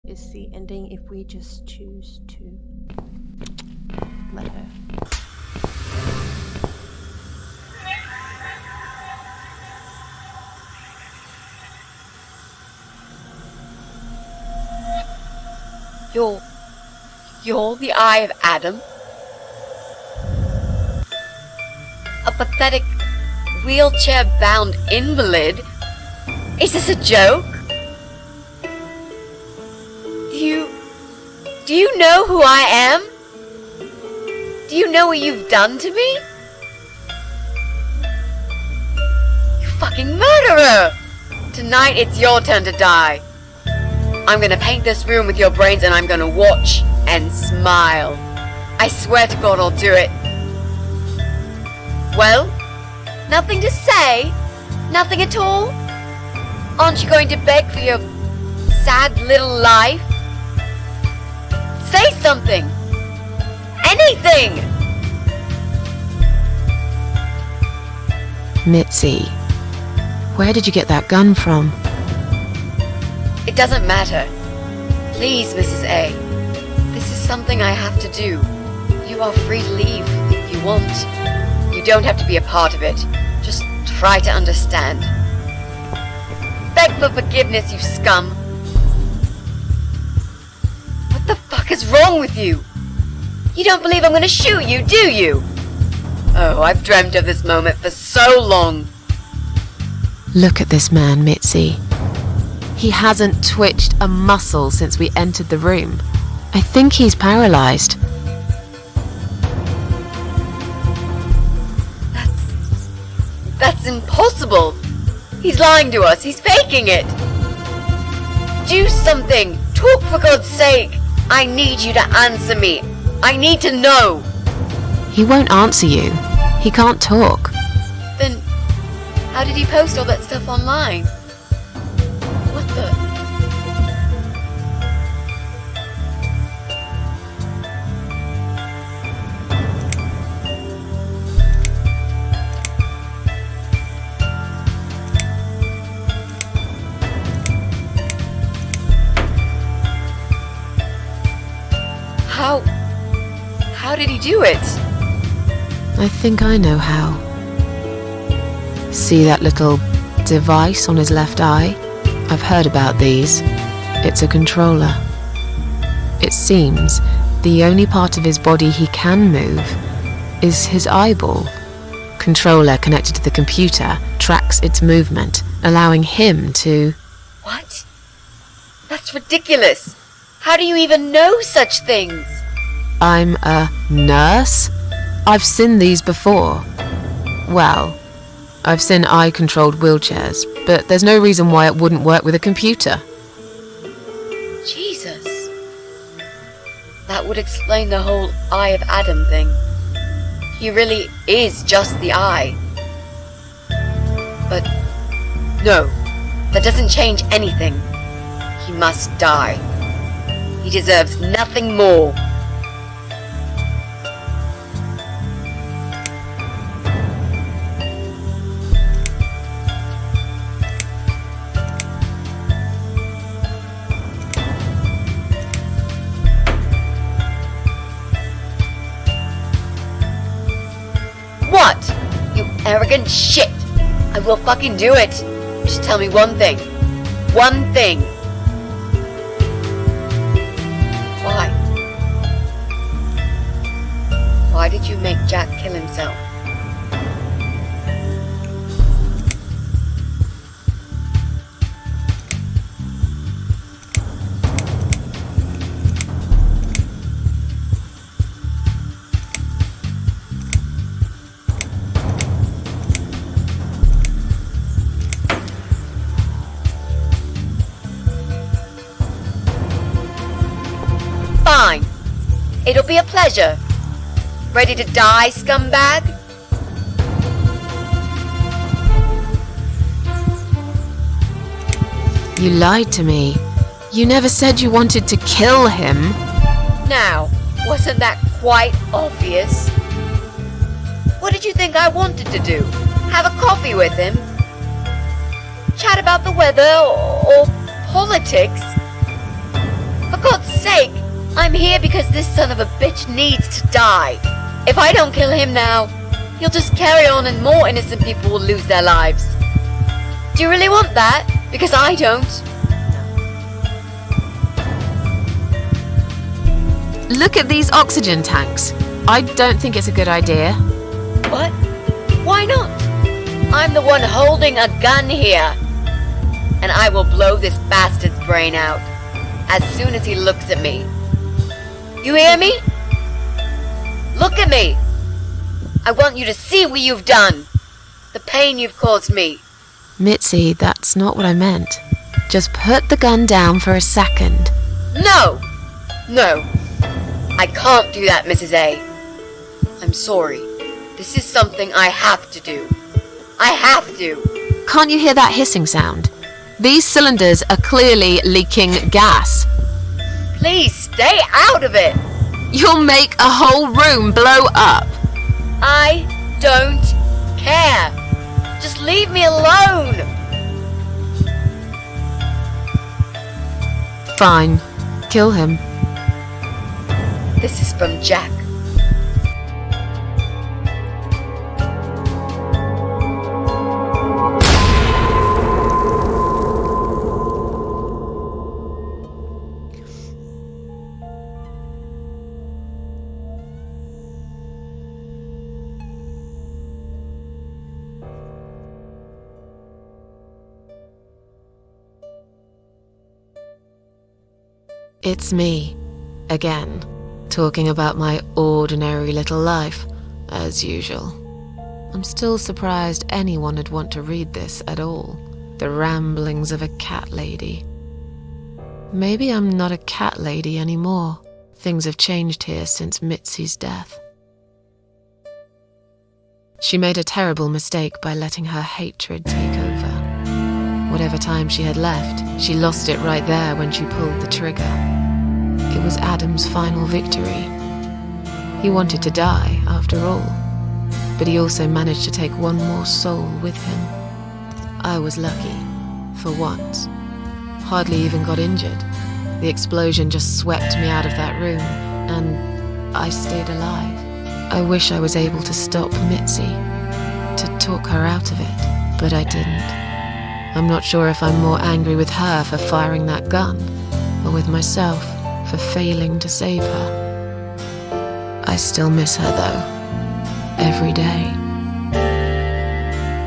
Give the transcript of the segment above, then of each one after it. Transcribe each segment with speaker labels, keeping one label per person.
Speaker 1: is the ending if we just choose to let her.
Speaker 2: You're the Eye of Adam? A pathetic, wheelchair-bound invalid? Is this a joke? Do you know who I am? Do you know what you've done to me? You fucking murderer! Tonight it's your turn to die. I'm gonna paint this room with your brains and I'm gonna watch and smile. I swear to God I'll do it. Well, nothing to say? Nothing at all? Aren't you going to beg for your sad little life? Say something! Anything!
Speaker 3: Mitzi, where did you get that gun from?
Speaker 2: It doesn't matter. Please, Mrs. A. This is something I have to do. You are free to leave if you want. You don't have to be a part of it. Just try to understand. Beg for forgiveness, you scum. What the fuck is wrong with you? You don't believe I'm gonna shoot you, do you? Oh, I've dreamt of this moment for so long.
Speaker 3: Look at this man, Mitzi. He hasn't twitched a muscle since we entered the room. I think he's paralyzed.
Speaker 2: That's impossible. He's lying to us. He's faking it. Do something. Talk for God's sake. I need you to answer me. I need to know.
Speaker 3: He won't answer you. He can't talk.
Speaker 2: Then, how did he post all that stuff online? What the? How did he do it?
Speaker 3: I think I know how. See that little device on his left eye? I've heard about these. It's a controller. It seems the only part of his body he can move is his eyeball. Controller connected to the computer tracks its movement, allowing him to...
Speaker 2: What? That's ridiculous. How do you even know such things?
Speaker 3: I'm a nurse? I've seen these before. Well, I've seen eye-controlled wheelchairs, but there's no reason why it wouldn't work with a computer.
Speaker 2: Jesus. That would explain the whole Eye of Adam thing. He really is just the eye. But no, that doesn't change anything. He must die. He deserves nothing more. What? You arrogant shit! I will fucking do it! Just tell me one thing. One thing! Why? Why did you make Jack kill himself? Fine. It'll be a pleasure. Ready to die, scumbag?
Speaker 3: You lied to me. You never said you wanted to kill him.
Speaker 2: Now, wasn't that quite obvious? What did you think I wanted to do? Have a coffee with him? Chat about the weather or politics? I'm here because this son of a bitch needs to die. If I don't kill him now, he'll just carry on and more innocent people will lose their lives. Do you really want that? Because I don't.
Speaker 3: Look at these oxygen tanks. I don't think it's a good idea.
Speaker 2: What? Why not? I'm the one holding a gun here. And I will blow this bastard's brain out as soon as he looks at me. You hear me? Look at me. I want you to see what you've done. The pain you've caused me.
Speaker 3: Mitzi, that's not what I meant. Just put the gun down for a second.
Speaker 2: No! No. I can't do that, Mrs. A. I'm sorry. This is something I have to do. I have to.
Speaker 3: Can't you hear that hissing sound? These cylinders are clearly leaking gas.
Speaker 2: Please stay out of it.
Speaker 3: You'll make a whole room blow up.
Speaker 2: I don't care. Just leave me alone.
Speaker 3: Fine. Kill him.
Speaker 2: This is from Jack.
Speaker 3: It's me, again, talking about my ordinary little life, as usual. I'm still surprised anyone would want to read this at all. The ramblings of a cat lady. Maybe I'm not a cat lady anymore. Things have changed here since Mitzi's death. She made a terrible mistake by letting her hatred take over. Whatever time she had left, she lost it right there when she pulled the trigger. It was Adam's final victory. He wanted to die, after all, but he also managed to take one more soul with him. I was lucky, for once. Hardly even got injured. The explosion just swept me out of that room, and I stayed alive. I wish I was able to stop Mitzi, to talk her out of it, but I didn't. I'm not sure if I'm more angry with her for firing that gun, or with myself for failing to save her. I still miss her, though. Every day.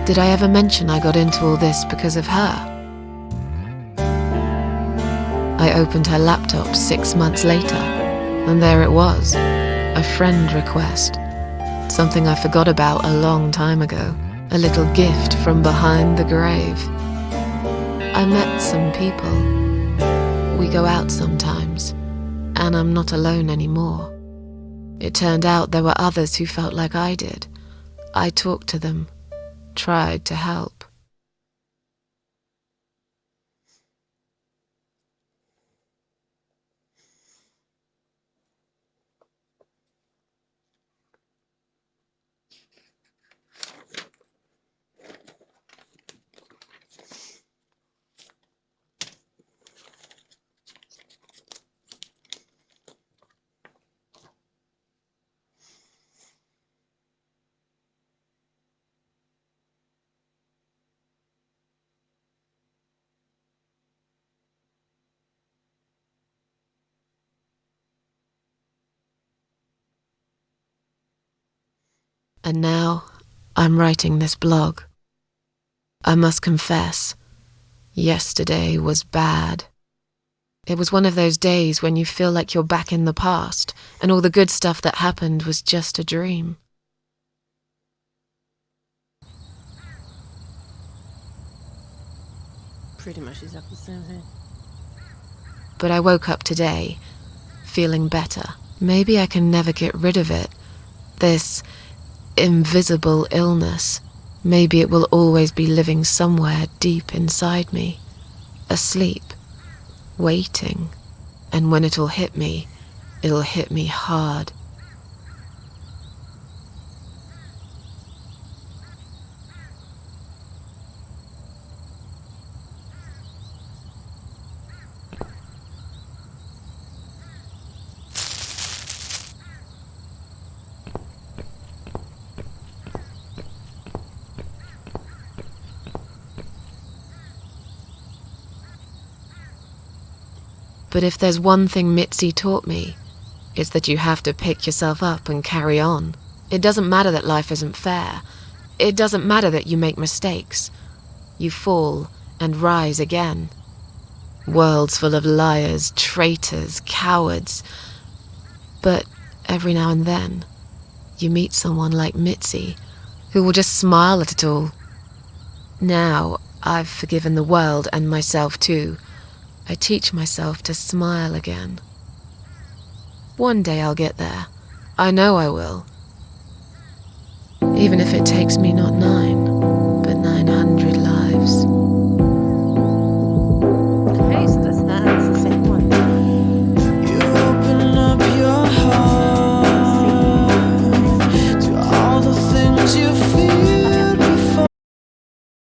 Speaker 3: Did I ever mention I got into all this because of her? I opened her laptop 6 months later, and there it was, a friend request. Something I forgot about a long time ago. A little gift from behind the grave. I met some people. We go out sometimes, and I'm not alone anymore. It turned out there were others who felt like I did. I talked to them, tried to help. And now I'm writing this blog. I must confess, yesterday was bad. It was one of those days when you feel like you're back in the past, and all the good stuff that happened was just a dream.
Speaker 4: Pretty much exactly the same thing.
Speaker 3: But I woke up today, feeling better. Maybe I can never get rid of it. This invisible illness. Maybe it will always be living somewhere deep inside me, asleep, waiting, and when it'll hit me hard. But if there's one thing Mitzi taught me, it's that you have to pick yourself up and carry on. It doesn't matter that life isn't fair. It doesn't matter that you make mistakes. You fall and rise again. Worlds full of liars, traitors, cowards. But every now and then, you meet someone like Mitzi, who will just smile at it all. Now, I've forgiven the world and myself too. I teach myself to smile again. One day I'll get there. I know I will. Even if it takes me not 9.